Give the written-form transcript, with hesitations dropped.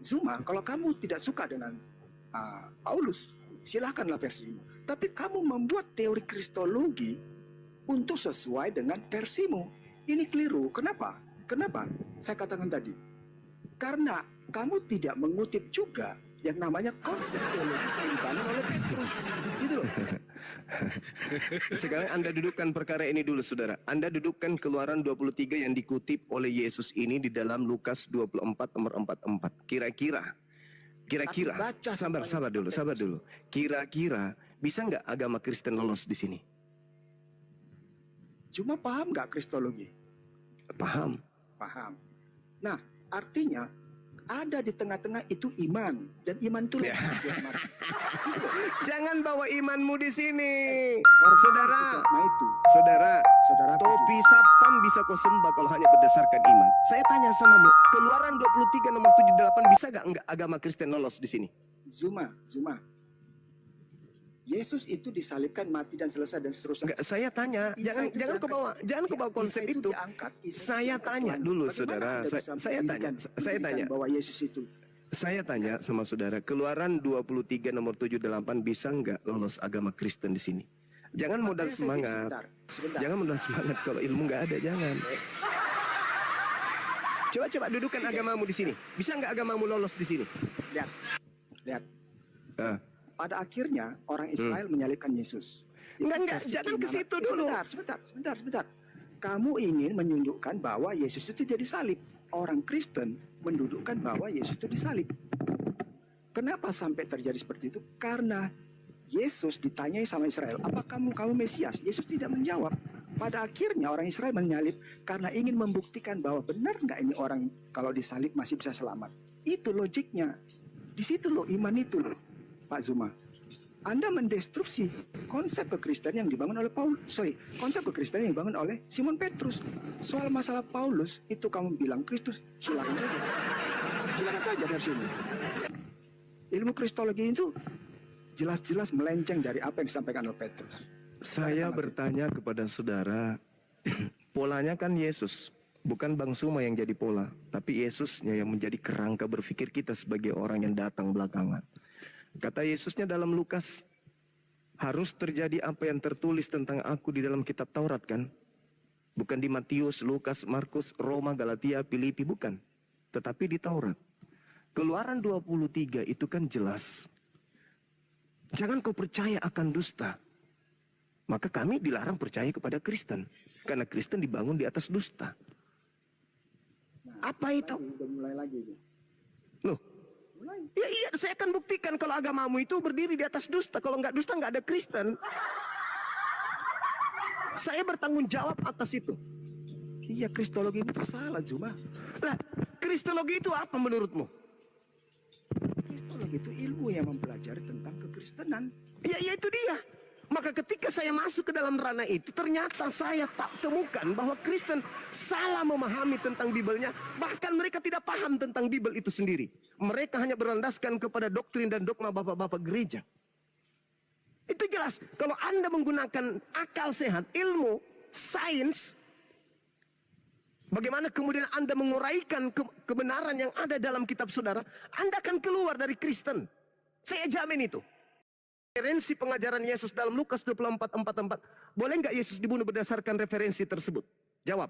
Zuma, kalau kamu tidak suka dengan Paulus, silahkanlah versimu. Tapi kamu membuat teori kristologi untuk sesuai dengan versimu. Ini keliru. Kenapa? Kenapa? Saya katakan tadi. Karena kamu tidak mengutip juga yang namanya konsep teologis yang dibangun oleh Petrus. Gitu loh. Sekarang Anda dudukkan perkara ini dulu, saudara. Anda dudukkan Keluaran 23 yang dikutip oleh Yesus ini di dalam Lukas 24 nomor 44. Kira-kira, sabar dulu. Kira-kira bisa nggak agama Kristen lolos di sini? Cuma paham nggak kristologi? Paham. Paham. Nah, artinya ada di tengah-tengah itu iman, dan iman itu Jangan bawa imanmu di sini, saudara. Saudara, topi sapam bisa kau sembah kalau hanya berdasarkan iman. Saya tanya samamu, Keluaran 23 nomor 78 bisa nggak agama Kristen lolos di sini? Zuma. Yesus itu disalibkan, mati dan selesai dan seterusnya. Enggak, saya tanya, jangan kau bawa konsep itu. Saya tanya dulu, saudara. Saya tanya bahwa Yesus itu. Saya tanya sama saudara, Keluaran 23 nomor 78 bisa nggak lolos agama Kristen di sini? Jangan modal semangat. Jangan modal semangat kalau ilmu nggak ada, jangan. Coba dudukan agamamu di sini. Bisa nggak agamamu lolos di sini? Lihat. Pada akhirnya orang Israel menyalibkan Yesus. Enggak, jangan ke situ dulu. Sebentar. Kamu ingin menunjukkan bahwa Yesus itu jadi salib. Orang Kristen mendudukkan bahwa Yesus itu disalib. Kenapa sampai terjadi seperti itu? Karena Yesus ditanyai sama Israel, apa kamu Mesias? Yesus tidak menjawab. Pada akhirnya orang Israel menyalib karena ingin membuktikan bahwa benar nggak ini orang kalau disalib masih bisa selamat. Itu logiknya. Di situ loh iman itu loh. Pak Zuma, Anda mendestruksi konsep kekristenan yang dibangun oleh konsep kekristenan yang dibangun oleh Simon Petrus. Soal masalah Paulus, itu kamu bilang Kristus, silakan saja dari sini. Ilmu kristologi itu jelas-jelas melenceng dari apa yang disampaikan oleh Petrus. Saya bertanya kepada saudara, polanya kan Yesus, bukan Bang Suma yang jadi pola, tapi Yesusnya yang menjadi kerangka berpikir kita sebagai orang yang datang belakangan. Kata Yesusnya dalam Lukas, harus terjadi apa yang tertulis tentang aku di dalam kitab Taurat kan? Bukan di Matius, Lukas, Markus, Roma, Galatia, Filipi, bukan. Tetapi di Taurat. Keluaran 23 itu kan jelas. Jangan kau percaya akan dusta. Maka kami dilarang percaya kepada Kristen. Karena Kristen dibangun di atas dusta. Apa itu? Mulai lagi. Loh. Iya, saya akan buktikan kalau agamamu itu berdiri di atas dusta. Kalau nggak dusta, nggak ada Kristen. Saya bertanggung jawab atas itu. Iya, kristologi itu salah, Zuma. Lah, kristologi itu apa menurutmu? Kristologi itu ilmu yang mempelajari tentang kekristenan. Ya itu dia. Maka ketika saya masuk ke dalam ranah itu, ternyata saya tak semukan bahwa Kristen salah memahami tentang Bibelnya. Bahkan mereka tidak paham tentang Bibel itu sendiri. Mereka hanya berlandaskan kepada doktrin dan dogma bapak-bapak gereja. Itu jelas. Kalau Anda menggunakan akal sehat, ilmu, sains, bagaimana kemudian Anda menguraikan kebenaran yang ada dalam kitab saudara, Anda akan keluar dari Kristen. Saya jamin itu. Referensi pengajaran Yesus dalam Lukas 24:44. Boleh nggak Yesus dibunuh berdasarkan referensi tersebut? Jawab.